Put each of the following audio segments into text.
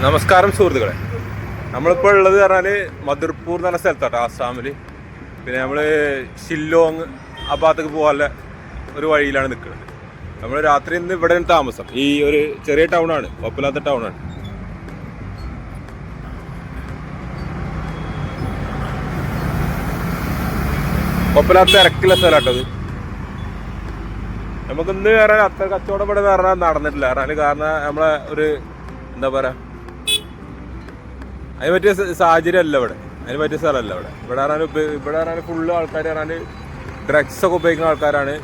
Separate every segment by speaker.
Speaker 1: നമസ്കാരം സുഹൃത്തുക്കളെ, നമ്മളിപ്പോൾ ഉള്ളത് പറഞ്ഞാൽ മധുർപൂർ എന്ന് പറഞ്ഞ സ്ഥലത്താട്ടോ, ആസാമിൽ. പിന്നെ നമ്മൾ ഷില്ലോങ് ആ ഭാഗത്തേക്ക് പോകാനുള്ള ഒരു വഴിയിലാണ് നിൽക്കുന്നത്. നമ്മൾ രാത്രി ഇന്ന് ഇവിടെ താമസം. ഈ ഒരു ചെറിയ ടൗണാണ്, കുഴപ്പമില്ലാത്ത ടൗണാണ്. കുഴപ്പമില്ലാത്ത തിരക്കുള്ള സ്ഥലമാട്ടത്. നമുക്കിന്ന് വേറെ അത്ര കച്ചവടം ഇവിടെ പറഞ്ഞാൽ നടന്നിട്ടില്ല. കാരണം നമ്മളെ ഒരു എന്താ പറയുക, അതിന് പറ്റിയ സാഹചര്യം അല്ല ഇവിടെ, അതിന് പറ്റിയ സ്ഥലമല്ല ഇവിടെ. ഇവിടെ പറഞ്ഞാൽ ഫുള്ള് ആൾക്കാർ പറഞ്ഞാൽ ഡ്രഗ്സൊക്കെ ഉപയോഗിക്കുന്ന ആൾക്കാരാണ്.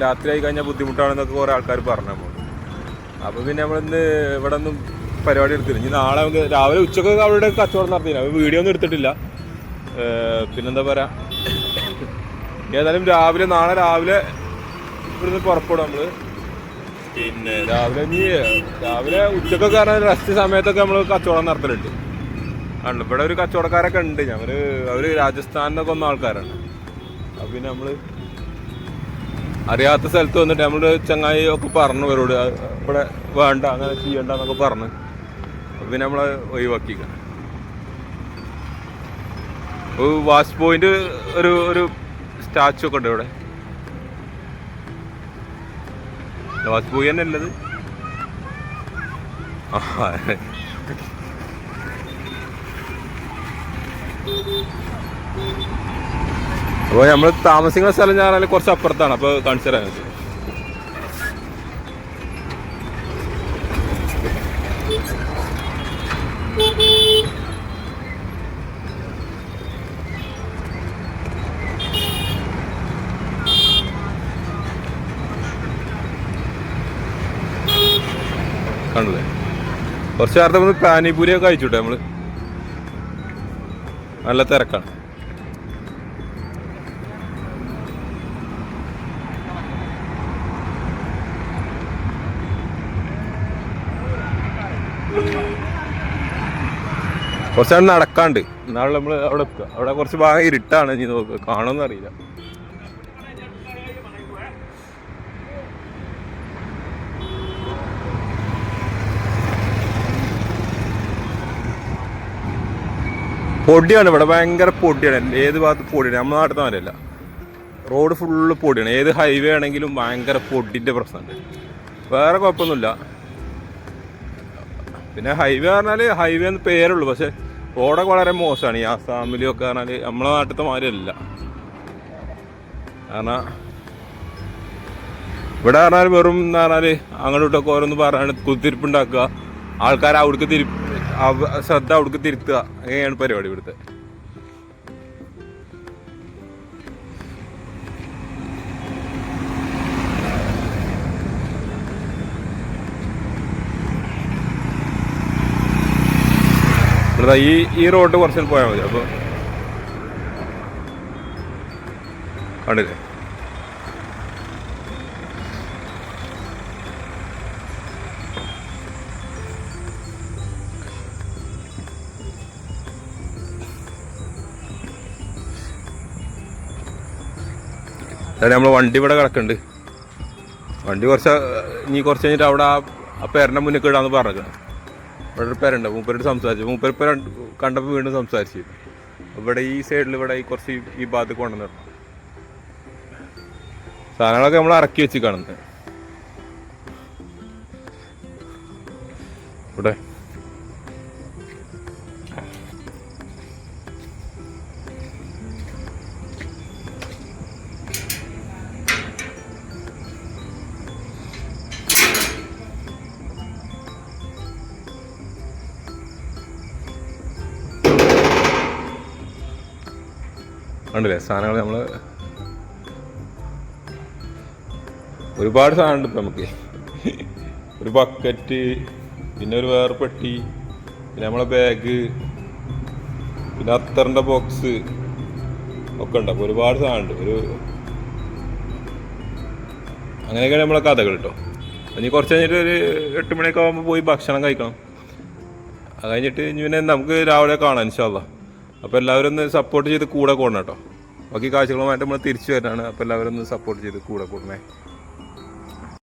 Speaker 1: രാത്രി ആയി കഴിഞ്ഞാൽ ബുദ്ധിമുട്ടാണെന്നൊക്കെ കുറേ ആൾക്കാർ പറഞ്ഞു നമ്മൾ. അപ്പോൾ പിന്നെ നമ്മളിന്ന് ഇവിടെ ഒന്നും പരിപാടി എടുത്തില്ല. ഇനി നാളെ നമുക്ക് രാവിലെ ഉച്ചക്കൊക്കെ അവിടെ കച്ചവടം നടത്തിയില്ല, അപ്പോൾ വീഡിയോ ഒന്നും എടുത്തിട്ടില്ല. പിന്നെന്താ പറയുക, ഏതായാലും നാളെ രാവിലെ ഇവിടുന്ന് പുറപ്പെടും നമ്മൾ. പിന്നെ രാവിലെ ഉച്ചക്കൊക്കെ പറഞ്ഞാൽ റെസ്റ്റ് സമയത്തൊക്കെ നമ്മൾ കച്ചവടം നടത്തലുണ്ട്. ഇവിടെ ഒരു കച്ചവടക്കാരൊക്കെ ഉണ്ട്. അവർ രാജസ്ഥാനിന്നൊക്കെ വന്ന ആൾക്കാരാണ്. അപ്പം പിന്നെ നമ്മൾ അറിയാത്ത സ്ഥലത്ത് വന്നിട്ട് നമ്മൾ ചങ്ങായി ഒക്കെ പറഞ്ഞു ഇവരോട് ഇവിടെ വേണ്ട, അങ്ങനെ ചെയ്യണ്ട എന്നൊക്കെ പറഞ്ഞ്. അപ്പം പിന്നെ നമ്മളെ ഒഴിവാക്കിക്ക. വാഷ് പോയിന്റ് ഒരു സ്റ്റാച്ചു ഒക്കെ ഉണ്ട് ഇവിടെ. വാഷ് പോയി തന്നെ ഉള്ളത്. അപ്പോൾ നമ്മൾ താമസിക്കുന്ന സ്ഥലം ഞാൻ പറഞ്ഞാൽ കുറച്ച് അപ്പുറത്താണ്. അപ്പോൾ കാണിച്ചു തരാൻ കണ്ടല്ലേ. കുറച്ച് നേരത്തെ ഒന്ന് പാനിപൂരിയൊക്കെ കഴിച്ചുട്ടെ നമ്മൾ. നല്ല തിരക്കാണ്. കുറച്ചാണ് നടക്കാണ്ട്. നാളെ നമ്മൾ അവിടെ എത്തുക. അവിടെ കുറച്ച് ഭാഗം ഇരുട്ടാണ്. ഇനി നോക്കുക കാണുമെന്ന് അറിയില്ല. പൊടിയാണ് ഇവിടെ, ഭയങ്കര പൊടിയാണ്. ഏത് ഭാഗത്ത് പൊടിയാണ്, നമ്മുടെ നാട്ടിൽ മാറിയല്ല. റോഡ് ഫുള്ള് പൊടിയാണ്. ഏത് ഹൈവേ ആണെങ്കിലും ഭയങ്കര പൊടിൻ്റെ പ്രശ്നമുണ്ട്. വേറെ കുഴപ്പമൊന്നുമില്ല. പിന്നെ ഹൈവേ പറഞ്ഞാൽ ഹൈവേ എന്ന് പേരുള്ളൂ, പക്ഷെ റോഡൊക്കെ വളരെ മോശമാണ്. ഈ ആസാമിലൊക്കെ പറഞ്ഞാൽ നമ്മളെ നാട്ടിലത്തെ മാതിരിയല്ല. കാരണം ഇവിടെ പറഞ്ഞാൽ വെറും എന്ന് പറഞ്ഞാൽ അങ്ങോട്ടും ഇട്ടൊക്കെ ഓരോന്ന് പറഞ്ഞാൽ കുത്തിരിപ്പുണ്ടാക്കുക, ആൾക്കാരെ അവിടേക്ക് ശ്രദ്ധ അവിടേക്ക് തിരുത്തുക, അങ്ങനെയാണ് പരിപാടി ഇവിടുത്തെ. ഇവിടെ ഈ റോഡ് കുറച്ച് പോയാൽ മതി. അപ്പോൾ കണ്ടില്ലേ, നമ്മൾ വണ്ടി ഇവിടെ കിടക്കുന്നുണ്ട്. വണ്ടി ഇനി കുറച്ച് കഴിഞ്ഞിട്ട് അവിടെ ആ പേരൻ്റെ മുന്നിൽ ഇടാന്ന് പറഞ്ഞേക്കണം. ഇവിടെ ഒരു പേരുണ്ട്, മൂപ്പരോട് സംസാരിച്ചു. മൂപ്പരിപ്പ കണ്ടപ്പോൾ വീണ്ടും സംസാരിച്ചു. ഇവിടെ ഈ സൈഡിൽ ഇവിടെ കുറച്ച് ഈ ഭാഗത്ത് കൊണ്ടുവന്നു സാധനങ്ങളൊക്കെ നമ്മൾ ഇറക്കി വെച്ച് കാണുന്നത് ഇവിടെ. കണ്ടില്ലേ സാധനങ്ങൾ, നമ്മൾ ഒരുപാട് സാധനമുണ്ട് ഇപ്പം നമുക്ക്. ഒരു ബക്കറ്റ്, പിന്നെ ഒരു വേറെ പെട്ടി, പിന്നെ നമ്മളെ ബാഗ്, പിന്നെ അത്തറിൻ്റെ ബോക്സ് ഒക്കെ ഉണ്ട്. അപ്പോൾ ഒരുപാട് സാധനമുണ്ട്. അങ്ങനെയൊക്കെയാണ് നമ്മളെ കഥകൾ കേട്ടോ. ഇനി കുറച്ച് കഴിഞ്ഞിട്ട് ഒരു 8 മണിയൊക്കെ ആകുമ്പോൾ പോയി ഭക്ഷണം കഴിക്കണം. അത് കഴിഞ്ഞിട്ട് ഇനി പിന്നെ നമുക്ക് രാവിലെ കാണാം ഇൻഷാ അല്ലാഹ്. അപ്പോൾ എല്ലാവരും ഒന്ന് സപ്പോർട്ട് ചെയ്ത് കൂടെ കൂടണം കേട്ടോ. ബാക്കി കാഴ്ചകളുമായിട്ട് നമ്മൾ തിരിച്ചു വരാനാണ്. അപ്പോൾ എല്ലാവരും ഒന്ന് സപ്പോർട്ട് ചെയ്ത് കൂടെ കൂടണേ.